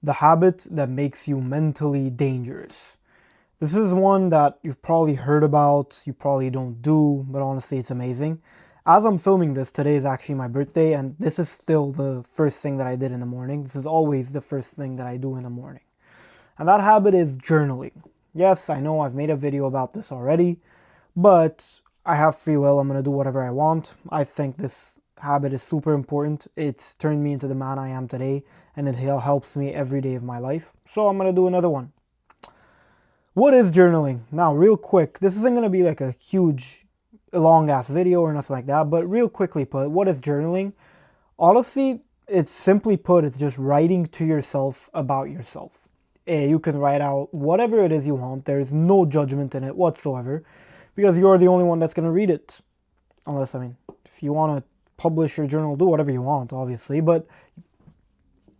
The habit that makes you mentally dangerous. This is one that you've probably heard about, you probably don't do, but honestly, it's amazing. As I'm filming this, today is actually my birthday, and this is still the first thing that I did in the morning. This is always the first thing that I do in the morning. And that habit is journaling. Yes, I know I've made a video about this already, but I have free will. I'm going to do whatever I want. I think this habit is super important. It's turned me into the man I am today, and it helps me every day of my life. So I'm going to do another one. What is journaling? Now, real quick, this isn't going to be like a huge, long ass video or nothing like that, but real quickly put, what is journaling? Honestly, it's simply put, it's just writing to yourself about yourself. You can write out whatever it is you want. There's no judgment in it whatsoever because you're the only one that's going to read it. Unless, I mean, if you want to publish your journal, do whatever you want, obviously, but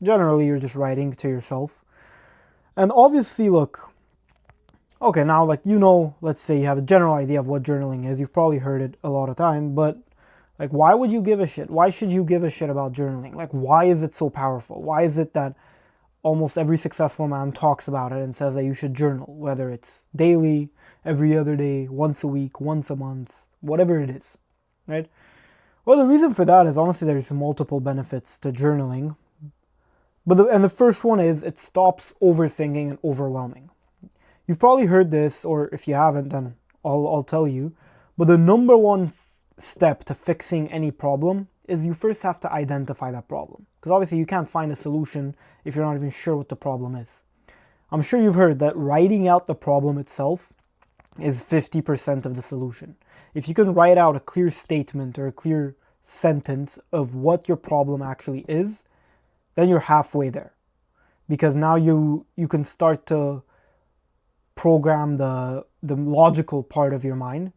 generally you're just writing to yourself. And obviously, look, okay, now, like, let's say you have a general idea of what journaling is. You've probably heard it a lot of time, but like, why would you give a shit? Why should you give a shit about journaling? Like, why is it so powerful? Why is it that almost every successful man talks about it and says that you should journal, whether it's daily, every other day, once a week, once a month, whatever it is, right? Well, the reason for that is honestly there's multiple benefits to journaling. And the first one is it stops overthinking and overwhelming. You've probably heard this, or if you haven't, then I'll tell you. But the number one step to fixing any problem is you first have to identify that problem. Because obviously you can't find a solution if you're not even sure what the problem is. I'm sure you've heard that writing out the problem itself is 50% of the solution. If you can write out a clear statement or a clear sentence of what your problem actually is, then you're halfway there. Because now you can start to program the logical part of your mind,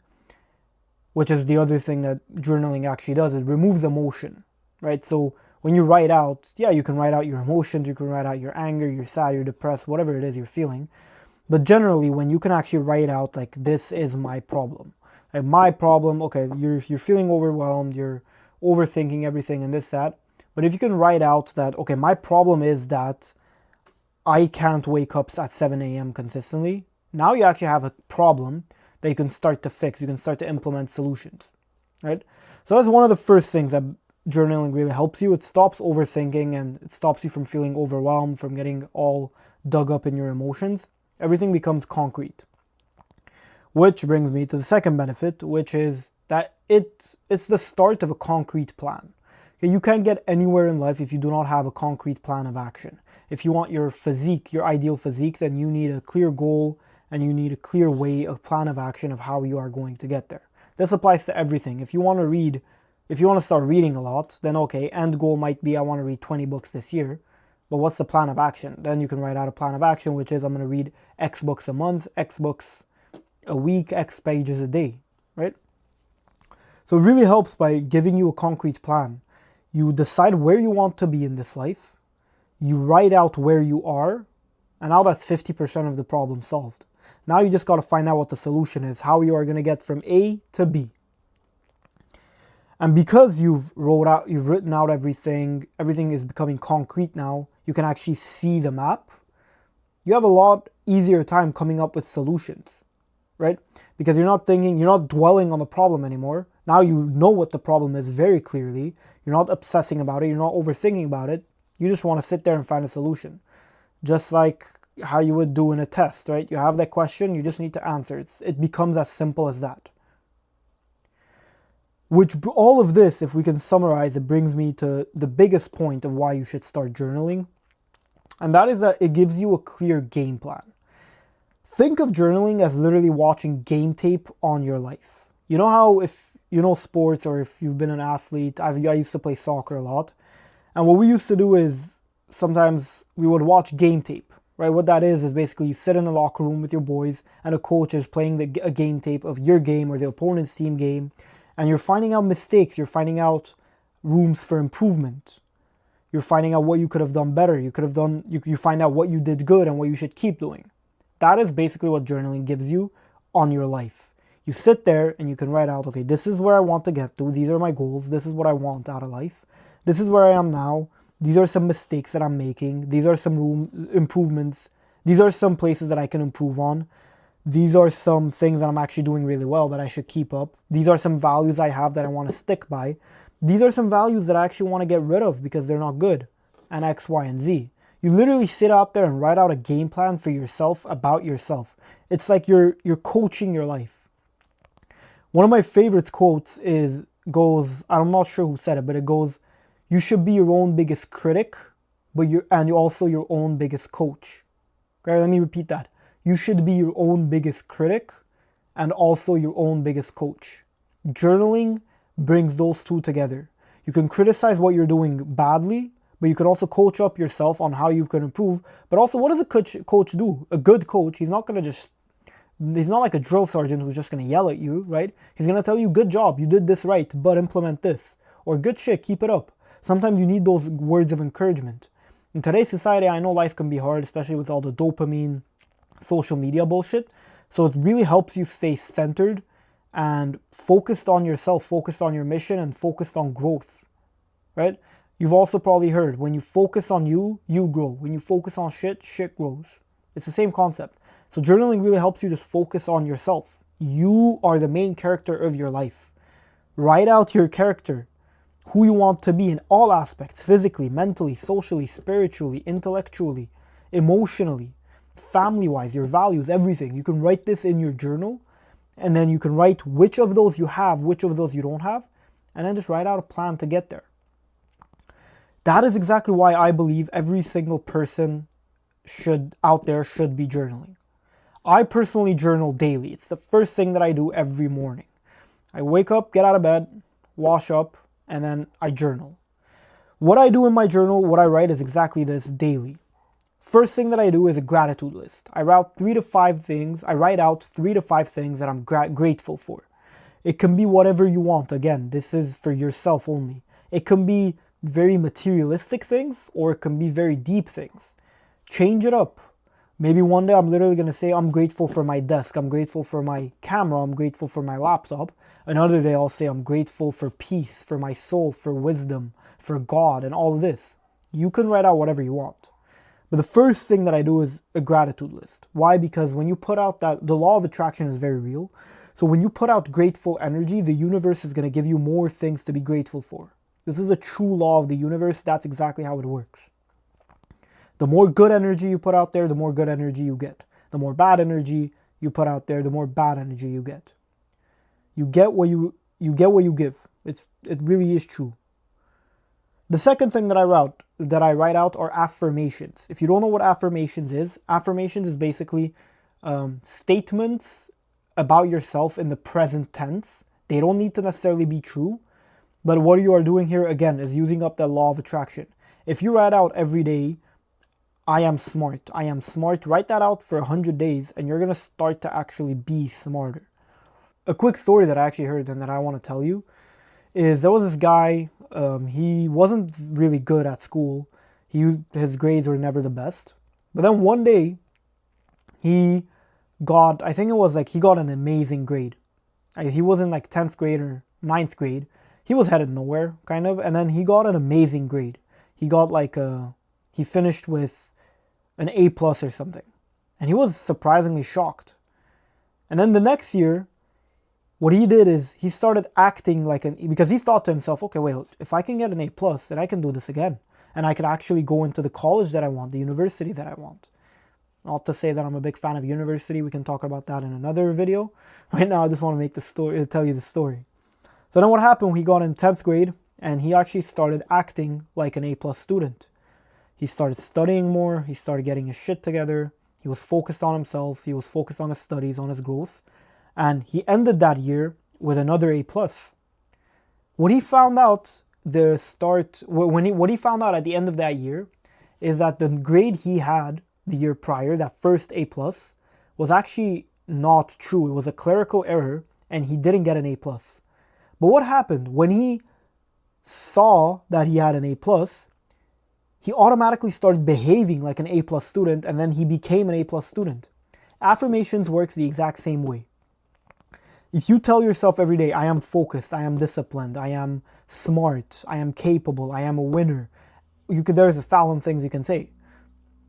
which is the other thing that journaling actually does. It removes emotion, right? So when you write out, yeah, you can write out your emotions, you can write out your anger, you're sad, you're depressed, whatever it is you're feeling. But generally, when you can actually write out, like, this is my problem. Like, my problem, okay, you're feeling overwhelmed, you're overthinking everything and this, that. But if you can write out that, okay, my problem is that I can't wake up at 7 a.m. consistently, now you actually have a problem that you can start to fix. You can start to implement solutions, right? So that's one of the first things that journaling really helps you. It stops overthinking and it stops you from feeling overwhelmed, from getting all dug up in your emotions. Everything becomes concrete. Which brings me to the second benefit, which is that it's the start of a concrete plan. Okay, you can't get anywhere in life if you do not have a concrete plan of action. If you want your physique, your ideal physique, then you need a clear goal and you need a clear way, a plan of action of how you are going to get there. This applies to everything. If you want to start reading a lot, then okay, end goal might be I want to read 20 books this year. But what's the plan of action? Then you can write out a plan of action, which is I'm going to read X books a month, X books a week, X pages a day, right? So it really helps by giving you a concrete plan. You decide where you want to be in this life. You write out where you are, and now that's 50% of the problem solved. Now you just got to find out what the solution is, how you are going to get from A to B. And because you've written out everything is becoming concrete now, you can actually see the map. You have a lot easier time coming up with solutions, right? Because you're not dwelling on the problem anymore. Now you know what the problem is very clearly. You're not obsessing about it. You're not overthinking about it. You just want to sit there and find a solution. Just like how you would do in a test, right? You have that question, you just need to answer it. It becomes as simple as that. Which, all of this, if we can summarize, it brings me to the biggest point of why you should start journaling. And that is that it gives you a clear game plan. Think of journaling as literally watching game tape on your life. You know how if you know sports or if you've been an athlete, I used to play soccer a lot. And what we used to do is sometimes we would watch game tape, right? What that is basically you sit in the locker room with your boys and a coach is playing a game tape of your game or the opponent's team game. And you're finding out mistakes, you're finding out rooms for improvement. You're finding out what you could have done better. You find out what you did good and what you should keep doing. That is basically what journaling gives you on your life. You sit there and you can write out, okay, this is where I want to get to. These are my goals. This is what I want out of life. This is where I am now. These are some mistakes that I'm making. These are some improvements. These are some places that I can improve on. These are some things that I'm actually doing really well that I should keep up. These are some values I have that I want to stick by. These are some values that I actually want to get rid of because they're not good. And X, Y, and Z. You literally sit out there and write out a game plan for yourself about yourself. It's like you're coaching your life. One of my favorite quotes goes, I'm not sure who said it, but it goes, you should be your own biggest critic, but you're also your own biggest coach. Okay, let me repeat that. You should be your own biggest critic and also your own biggest coach. Journaling brings those two together. You can criticize what you're doing badly, but you can also coach up yourself on how you can improve. But also, what does a coach do? A good coach, he's not like a drill sergeant who's just going to yell at you, right? He's going to tell you, good job, you did this right, but implement this. Or good shit, keep it up. Sometimes you need those words of encouragement. In today's society, I know life can be hard, especially with all the dopamine, social media bullshit. So it really helps you stay centered and focused on yourself, focused on your mission, and focused on growth, right? You've also probably heard, when you focus on you, you grow. When you focus on shit, shit grows. It's the same concept. So journaling really helps you just focus on yourself. You are the main character of your life. Write out your character, who you want to be in all aspects, physically, mentally, socially, spiritually, intellectually, emotionally, family-wise, your values, everything. You can write this in your journal, and then you can write which of those you have, which of those you don't have, and then just write out a plan to get there. That is exactly why I believe every single person out there should be journaling. I personally journal daily. It's the first thing that I do every morning. I wake up, get out of bed, wash up, and then I journal. What I do in my journal, what I write is exactly this daily. First thing that I do is a gratitude list. I write out 3 to 5 things that I'm grateful for. It can be whatever you want. Again, this is for yourself only. It can be very materialistic things, or it can be very deep things. Change it up. Maybe one day I'm literally going to say, I'm grateful for my desk, I'm grateful for my camera, I'm grateful for my laptop. Another day I'll say, I'm grateful for peace, for my soul, for wisdom, for God, and all of this. You can write out whatever you want. But the first thing that I do is a gratitude list. Why? Because when you put out the law of attraction is very real. So when you put out grateful energy, the universe is going to give you more things to be grateful for. This is a true law of the universe. That's exactly how it works. The more good energy you put out there, the more good energy you get. The more bad energy you put out there, the more bad energy you get. You get what you give. It really is true. The second thing that I write out are affirmations. If you don't know what affirmations is basically statements about yourself in the present tense. They don't need to necessarily be true. But what you are doing here, again, is using up the law of attraction. If you write out every day, I am smart, write that out for 100 days, and you're going to start to actually be smarter. A quick story that I actually heard and that I want to tell you is there was this guy, he wasn't really good at school. His grades were never the best. But then one day, he got an amazing grade. He was in like 10th grade or 9th grade. He was headed nowhere, kind of, and then he got an amazing grade. He got he finished with an A+ or something. And he was surprisingly shocked. And then the next year, what he did is he started acting because he thought to himself, okay, wait, if I can get an A+, then I can do this again. And I can actually go into the college that I want, the university that I want. Not to say that I'm a big fan of university. We can talk about that in another video. Right now, I just want to tell you the story. So then what happened, he got in 10th grade and he actually started acting like an A+ student. He started studying more. He started getting his shit together. He was focused on himself. He was focused on his studies, on his growth. And he ended that year with another A+. What he found out what he found out at the end of that year is that the grade he had the year prior, that first A+, was actually not true. It was a clerical error and he didn't get an A+. But what happened when he saw that he had an A+, he automatically started behaving like an A+ student, and then he became an A+ student. Affirmations works the exact same way. If you tell yourself every day, I am focused, I am disciplined, I am smart, I am capable, I am a winner, there's 1,000 things you can say.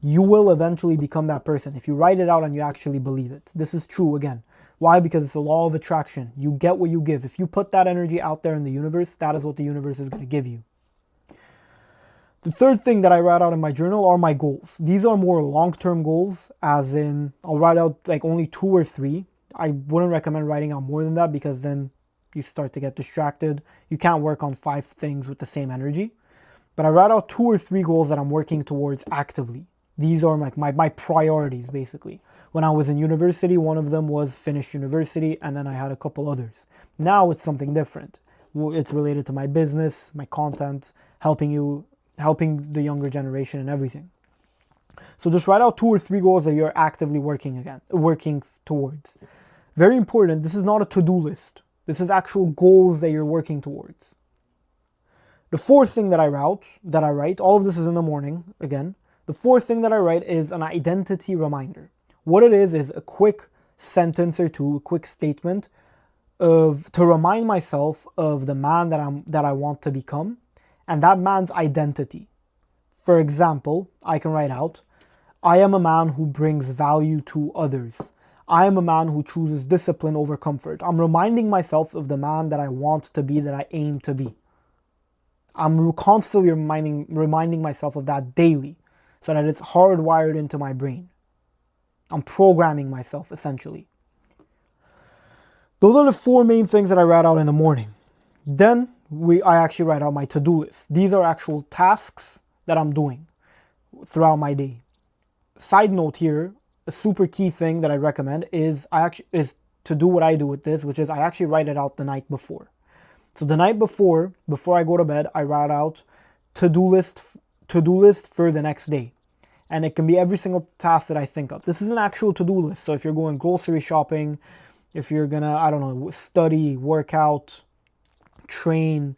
You will eventually become that person if you write it out and you actually believe it. This is true again. Why? Because it's the law of attraction. You get what you give. If you put that energy out there in the universe, that is what the universe is going to give you. The third thing that I write out in my journal are my goals. These are more long-term goals, as in I'll write out like only 2 or 3. I wouldn't recommend writing out more than that because then you start to get distracted. You can't work on 5 things with the same energy. But I write out 2 or 3 goals that I'm working towards actively. These are like my priorities, basically. When I was in university, one of them was finish university, and then I had a couple others. Now it's something different. It's related to my business, my content, helping the younger generation and everything. So just write out 2 or 3 goals that you're actively working towards. Very important, this is not a to-do list. This is actual goals that you're working towards. The fourth thing that I write, all of this is in the morning, again. The fourth thing that I write is an identity reminder. What it is a quick sentence or two, a quick statement to remind myself of the man that I want to become and that man's identity. For example, I can write out, I am a man who brings value to others. I am a man who chooses discipline over comfort. I'm reminding myself of the man that I want to be, that I aim to be. I'm constantly reminding myself of that daily so that it's hardwired into my brain. I'm programming myself, essentially. Those are the 4 main things that I write out in the morning. Then I actually write out my to-do list. These are actual tasks that I'm doing throughout my day. Side note here, a super key thing that I recommend is to do what I do with this, which is I actually write it out the night before. So the night before I go to bed, I write out to-do list for the next day. And it can be every single task that I think of. This is an actual to-do list. So if you're going grocery shopping, if you're gonna, study, work out, train,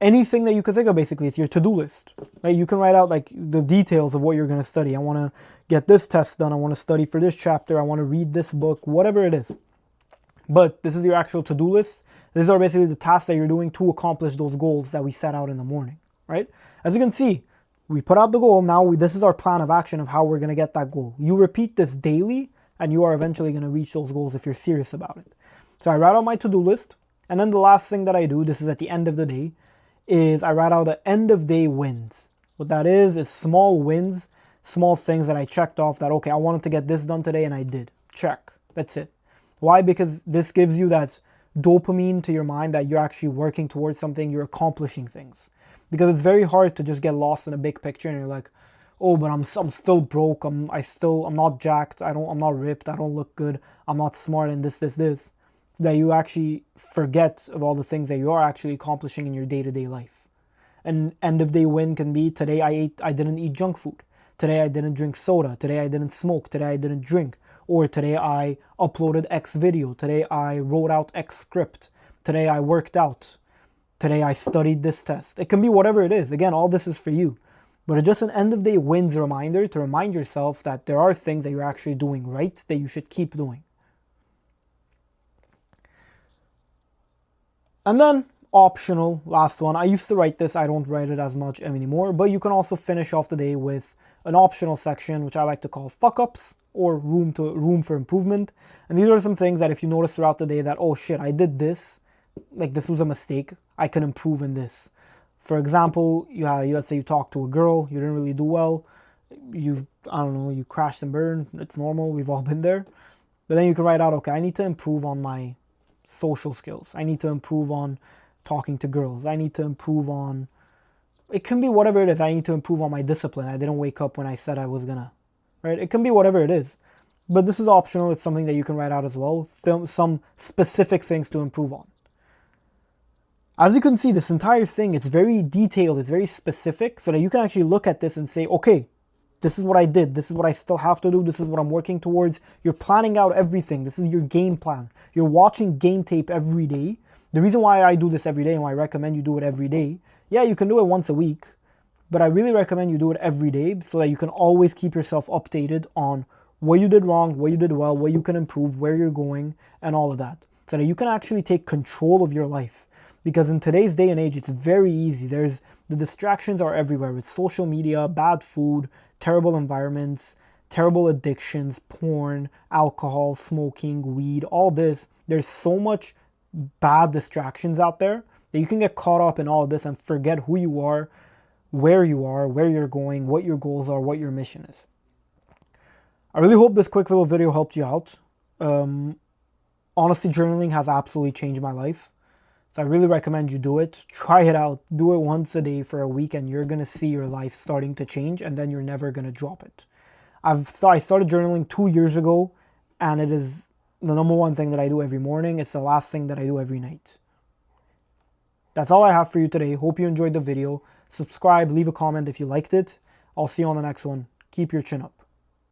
anything that you could think of, basically, it's your to-do list. Right? You can write out like the details of what you're gonna study. I wanna get this test done. I wanna study for this chapter. I wanna read this book, whatever it is. But this is your actual to-do list. These are basically the tasks that you're doing to accomplish those goals that we set out in the morning, right? As you can see, we put out the goal. Now this is our plan of action of how we're going to get that goal. You repeat this daily and you are eventually going to reach those goals if you're serious about it. So I write out my to-do list. And then the last thing that I do, this is at the end of the day, is I write out the end of day wins. What that is small wins, small things that I checked off that, okay, I wanted to get this done today and I did. Check. That's it. Why? Because this gives you that dopamine to your mind that you're actually working towards something, you're accomplishing things. Because it's very hard to just get lost in a big picture and you're like, oh, but I'm still broke, I'm not jacked, I'm not ripped, I don't look good, I'm not smart, and this. That you actually forget of all the things that you are actually accomplishing in your day-to-day life. An end of day win can be, today I didn't eat junk food. Today I didn't drink soda. Today I didn't smoke. Today I didn't drink. Or today I uploaded X video. Today I wrote out X script. Today I worked out. Today I studied this test. It can be whatever it is. Again, all this is for you. But it's just an end of day wins reminder to remind yourself that there are things that you're actually doing right that you should keep doing. And then, optional, last one. I used to write this, I don't write it as much anymore, but you can also finish off the day with an optional section, which I like to call fuck-ups or room for improvement. And these are some things that if you notice throughout the day that, oh shit, I did this, like this was a mistake, I can improve in this. For example, let's say you talk to a girl, you didn't really do well, you crashed and burned, it's normal, we've all been there. But then you can write out, okay, I need to improve on my social skills. I need to improve on talking to girls. I need to improve on, it can be whatever it is. I need to improve on my discipline. I didn't wake up when I said I was gonna, right? It can be whatever it is. But this is optional. It's something that you can write out as well. Some specific things to improve on. As you can see, this entire thing, it's very detailed. It's very specific so that you can actually look at this and say, okay, this is what I did. This is what I still have to do. This is what I'm working towards. You're planning out everything. This is your game plan. You're watching game tape every day. The reason why I do this every day and why I recommend you do it every day, yeah, you can do it once a week, but I really recommend you do it every day so that you can always keep yourself updated on what you did wrong, what you did well, what you can improve, where you're going, and all of that. So that you can actually take control of your life. Because in today's day and age, it's very easy. There's The distractions are everywhere with social media, bad food, terrible environments, terrible addictions, porn, alcohol, smoking, weed, all this. There's so much bad distractions out there that you can get caught up in all of this and forget who you are, where you're going, what your goals are, what your mission is. I really hope this quick little video helped you out. Honestly, journaling has absolutely changed my life. So I really recommend you do it. Try it out. Do it once a day for a week and you're going to see your life starting to change and then you're never going to drop it. I started journaling 2 years ago and it is the number one thing that I do every morning. It's the last thing that I do every night. That's all I have for you today. Hope you enjoyed the video. Subscribe, leave a comment if you liked it. I'll see you on the next one. Keep your chin up.